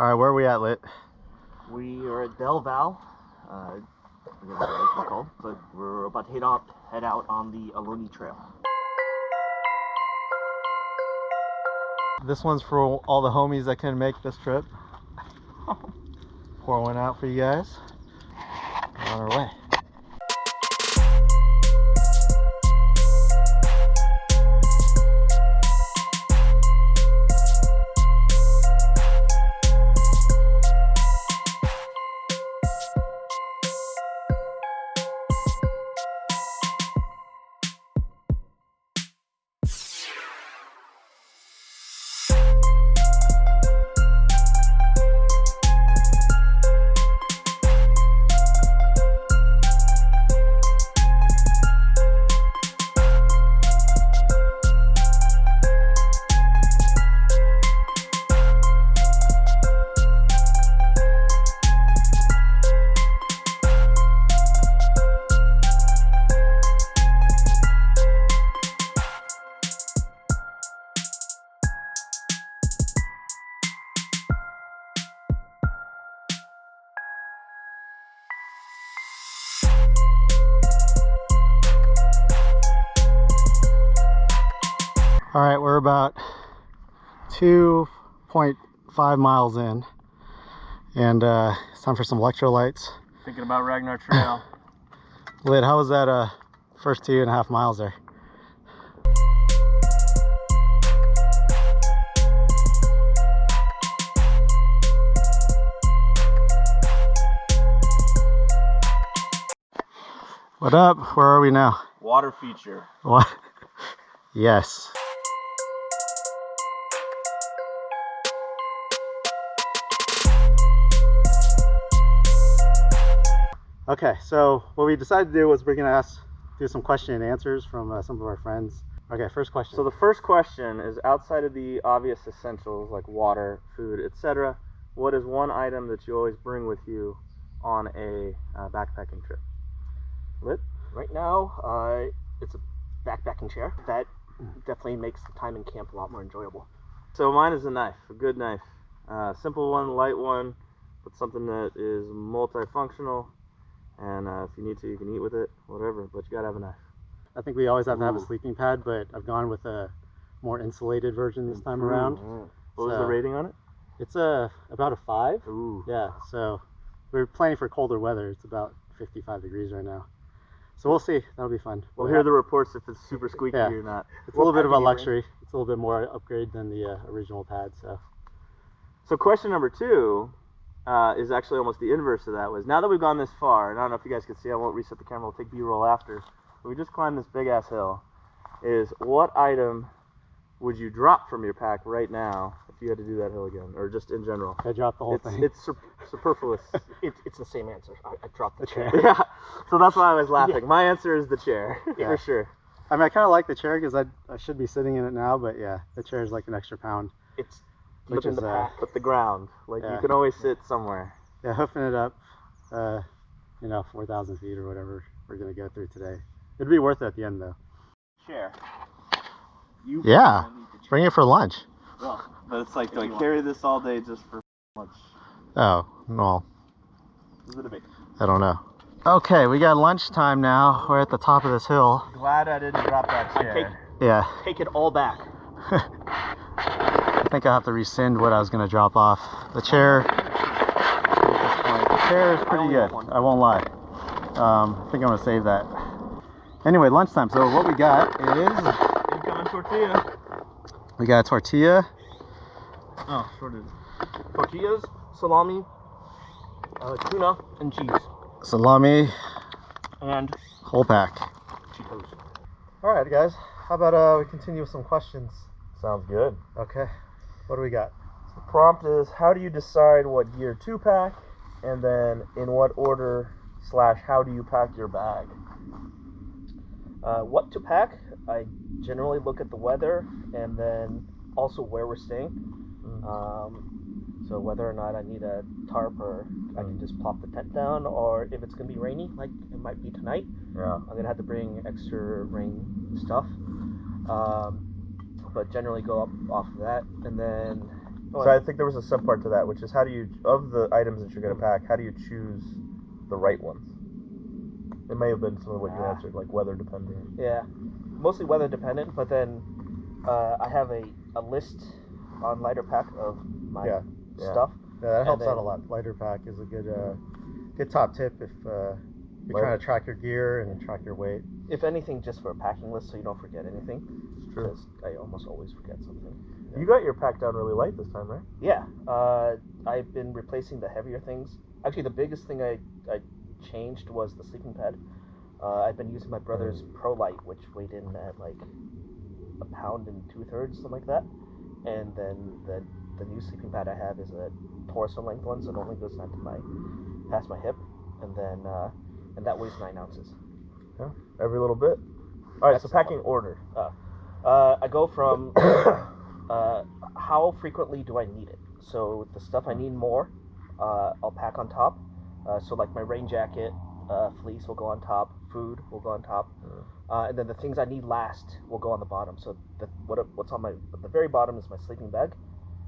All right, where are we at, Lit? We are at Del Valle. I forget what the lake is called, but we're about to head out on the Ohlone Trail. This one's for all the homies that can make this trip. Pour one out for you guys. On our way. All right, we're about 2.5 miles in, and it's time for some electrolytes. Thinking about Ragnar Trail. Lid, how was that first 2.5 miles there? What up? Where are we now? Water feature. What? Yes. Okay, so what we decided to do was we're gonna do some question and answers from some of our friends. Okay, first question. So the first question is, outside of the obvious essentials like water, food, etc., what is one item that you always bring with you on a backpacking trip? Lit? Right now, it's a backpacking chair. That definitely makes the time in camp a lot more enjoyable. So mine is a knife, a good knife. Simple one, light one, but something that is multifunctional. And if you need to, you can eat with it, whatever, but you gotta have a knife. I think we always have to have a sleeping pad, but I've gone with a more insulated version this time around. What was the rating on it? It's about a 5. Ooh. Yeah, so we're planning for colder weather. It's about 55 degrees right now. So we'll see. That'll be fun. We'll hear the reports if it's super squeaky or not. It's a little bit of a luxury. It's a little bit more upgrade than the original pad. So question number 2 is actually almost the inverse of that. Was, now that we've gone this far, and I don't know if you guys can see, I won't reset the camera, we'll take B-roll after, but we just climbed this big ass hill, is what item would you drop from your pack right now if you had to do that hill again, or just in general? I dropped the whole thing. It's superfluous. It's the same answer. I dropped the chair. Yeah, so that's why I was laughing. Yeah. My answer is the chair, for sure. I mean, I kind of like the chair because I should be sitting in it now, but yeah, the chair is like an extra pound. It's Which is but the ground, like you can always sit somewhere. Yeah, hoofing it up, 4,000 feet or whatever we're gonna go through today. It'd be worth it at the end though. Chair. Yeah, bring it for lunch. Well, but it's like, do I carry this all day just for lunch? Oh, well. Is it a big? I don't know. Okay, we got lunchtime now. We're at the top of this hill. Glad I didn't drop that chair. Take it all back. I think I have to rescind what I was going to drop off. The chair is pretty good. I won't lie. I think I'm going to save that. Anyway, lunchtime. So what we got is... Incoming tortilla. We got a tortilla. Oh, shorted. Tortillas, salami, tuna, and cheese. Salami. And whole pack. Cheetos. Alright guys, how about we continue with some questions? Sounds good. Okay. What do we got? So the prompt is, how do you decide what gear to pack, and then in what order / how do you pack your bag? What to pack? I generally look at the weather and then also where we're staying. So whether or not I need a tarp or I can just pop the tent down, or if it's going to be rainy, like it might be tonight, I'm going to have to bring extra rain stuff. but generally go up off of that, and then. So I think there was a subpart to that, which is how do you, of the items that you're going to pack, how do you choose the right ones? It may have been some of what you answered, like weather dependent. Yeah, mostly weather dependent, but then I have a list on Lighter Pack of my stuff. Yeah, that helps out a lot. Lighter Pack is a good good top tip if you're trying to track your gear and track your weight. If anything, just for a packing list so you don't forget anything. It's true. Because I almost always forget something. Yeah. You got your pack down really light this time, right? Yeah. I've been replacing the heavier things. Actually, the biggest thing I changed was the sleeping pad. I've been using my brother's Pro Light, which weighed in at like 1 pound and 2/3, something like that. And then the new sleeping pad I have is a torso length one, so it only goes down to past my hip, and then and that weighs 9 ounces. Yeah, every little bit. All right, so packing order. I go from how frequently do I need it? So the stuff I need more, I'll pack on top. So like my rain jacket, fleece will go on top, food will go on top, and then the things I need last will go on the bottom. So what's on the very bottom is my sleeping bag,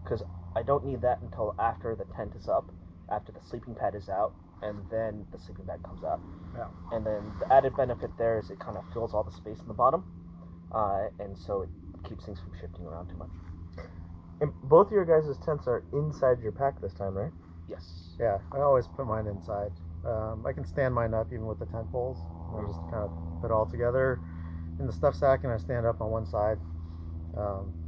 because I don't need that until after the tent is up, after the sleeping pad is out, and then the sleeping bag comes out. Yeah. And then the added benefit there is it kind of fills all the space in the bottom, and so it keeps things from shifting around too much. And both of your guys' tents are inside your pack this time, right? Yes. Yeah, I always put mine inside. I can stand mine up even with the tent poles. I just kind of put it all together in the stuff sack, and I stand up on one side.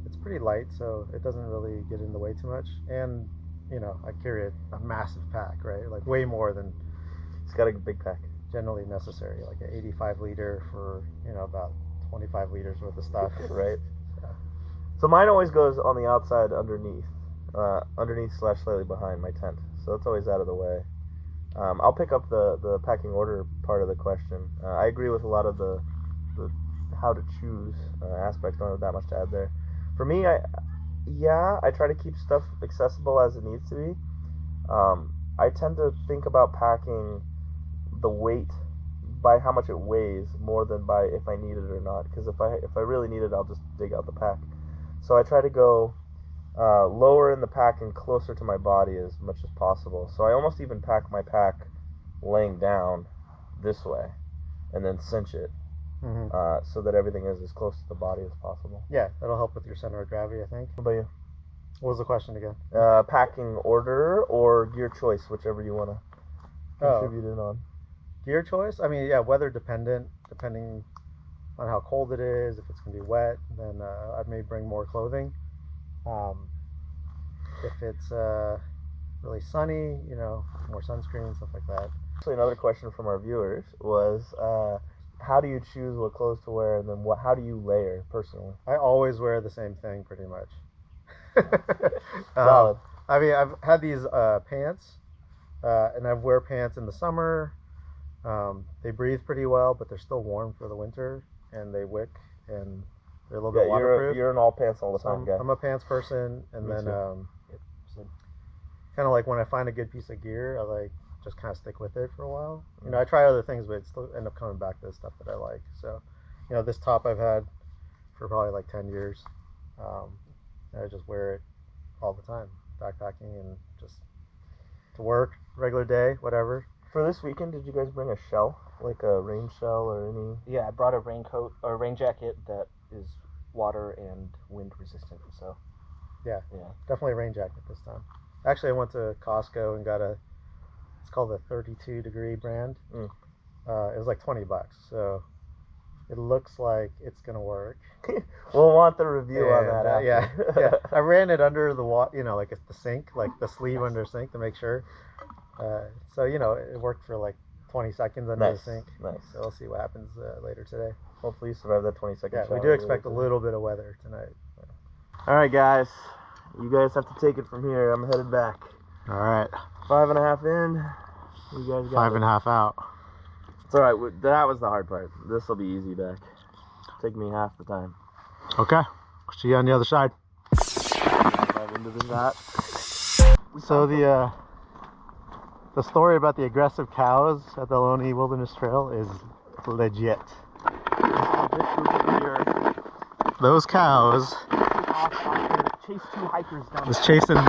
It's pretty light, so it doesn't really get in the way too much. And you know, I carry a massive pack, right? Like way more than It's got a big pack. generally necessary, like an 85 liter for, you know, about 25 liters worth of stuff. Right. So mine always goes on the outside underneath / slightly behind my tent. So it's always out of the way. I'll pick up the packing order part of the question. I agree with a lot of the how to choose aspects. Don't have that much to add there. For me, I try to keep stuff accessible as it needs to be. I tend to think about packing the weight by how much it weighs more than by if I need it or not. Because if I really need it, I'll just dig out the pack. So I try to go lower in the pack and closer to my body as much as possible. So I almost even pack my pack laying down this way and then cinch it so that everything is as close to the body as possible. Yeah, that'll help with your center of gravity, I think. What about you? What was the question again? Packing order or gear choice, whichever you want to contribute in on. Gear choice? I mean, yeah, weather dependent, depending on how cold it is. If it's going to be wet, then I may bring more clothing. If it's really sunny, you know, more sunscreen, stuff like that. Actually, another question from our viewers was, how do you choose what clothes to wear, and then how do you layer personally? I always wear the same thing, pretty much. Solid. I mean, I've had these pants, and I wear pants in the summer. They breathe pretty well, but they're still warm for the winter, and they wick, and they're a little bit waterproof. You're in all pants all the time, guy. I'm a pants person, and then kind of like when I find a good piece of gear, I like just kind of stick with it for a while. You know, I try other things, but still end up coming back to the stuff that I like. So, you know, this top I've had for probably like 10 years. And I just wear it all the time, backpacking and just to work, regular day, whatever. For this weekend, did you guys bring a shell, like a rain shell or any? Yeah, I brought a raincoat or a rain jacket that is water and wind resistant. So yeah, definitely a rain jacket this time. Actually, I went to Costco and got it's called a 32 degree brand. It was like $20, so it looks like it's gonna work. We'll want the review on that after. Yeah. I ran it under the water, you know, like it's the sink, like the sleeve under the sink to make sure. So, you know, it worked for like 20 seconds under the sink. Nice. So we'll see what happens later today. Hopefully you survive that 20-second Yeah, we do expect a little bit of weather tonight. All right, guys. You guys have to take it from here. I'm headed back. All right. 5.5 in. You guys got 5.5 out. It's all right. That was the hard part. This will be easy back. Take me half the time. Okay. See you on the other side. Dive into the shot. So the story about the aggressive cows at the Ohlone Wilderness Trail is legit. Those cows off after chase 2 hikers down Was there. chasing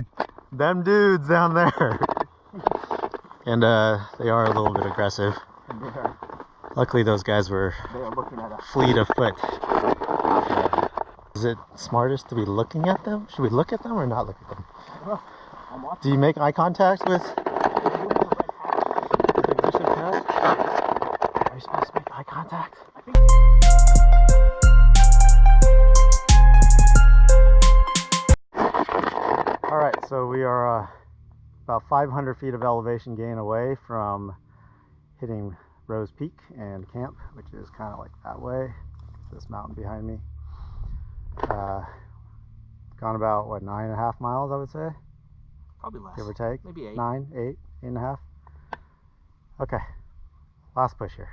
them dudes down there. And they are a little bit aggressive. And Luckily those guys were they are looking at us. fleet of foot. Is it smartest to be looking at them? Should we look at them or not look at them? I'm watching. Do you make eye contact with? Are you supposed to make eye contact? I think Alright, so we are about 500 feet of elevation gain away from hitting Rose Peak and camp, which is kind of like that way. This mountain behind me. Gone about, what, 9.5 miles, I would say? probably less. Give or take? Maybe 8. 9, 8, 8.5. Okay, last push here.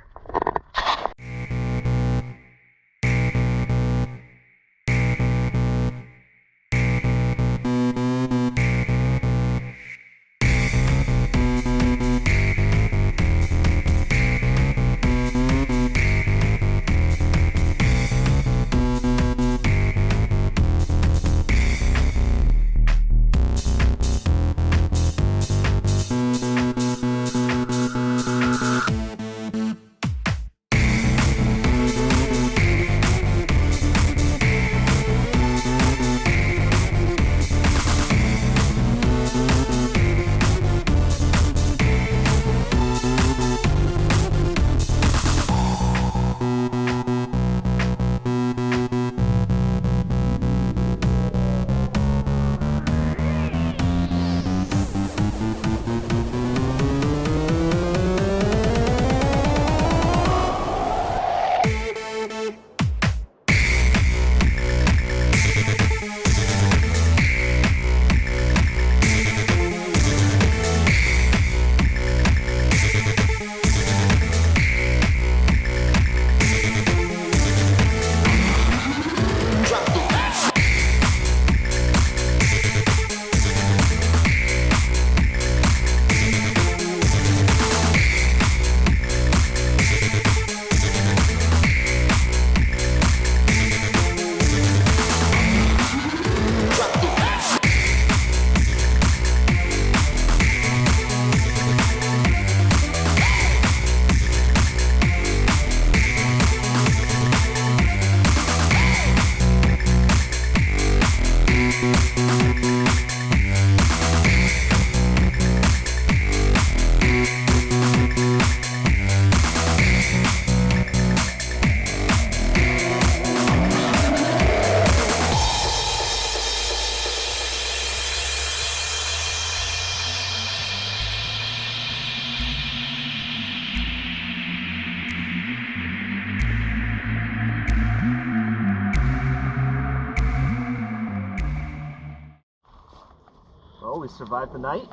Well, we survived the night.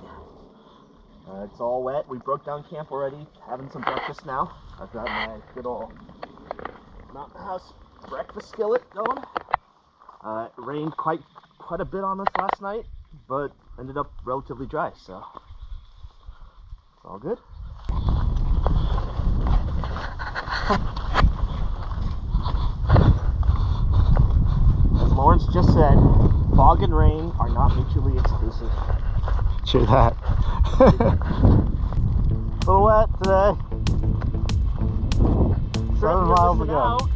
It's all wet. We broke down camp already. Having some breakfast now. I've got my good old Mountain House breakfast skillet going. It rained quite a bit on us last night, but ended up relatively dry, so it's all good. As Lawrence just said, fog and rain are not mutually exclusive. Cheer that. A little wet today. 7 miles to go.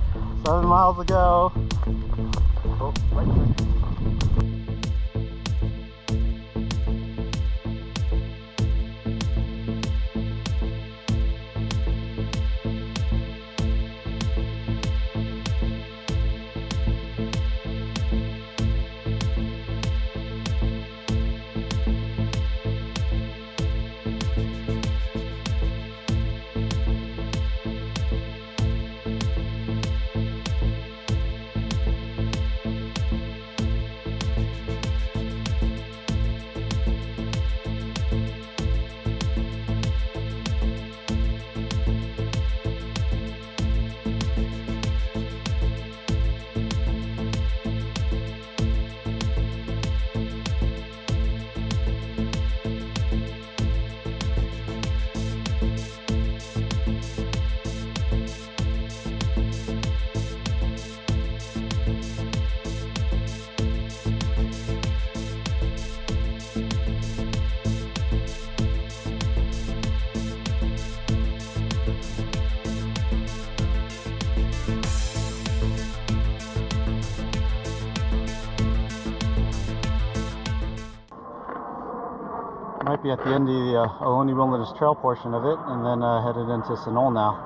7 miles to go. Oh, right here. Might be at the end of the Ohlone Wilderness Trail portion of it, and then headed into Sunol now.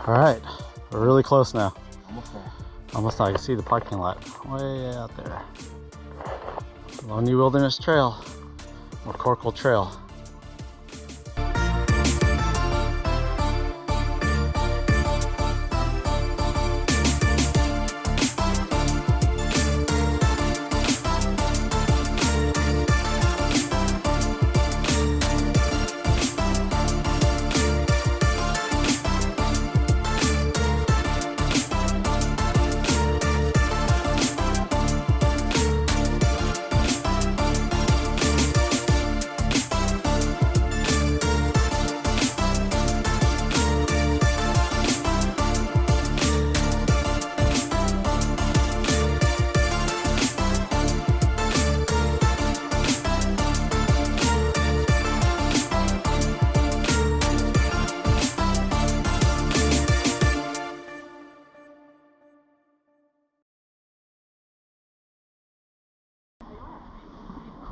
All right, we're really close now. Almost there. Almost, I can see the parking lot way out there. Ohlone Wilderness Trail, or Corkle Trail.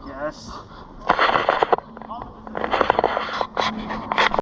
Yes.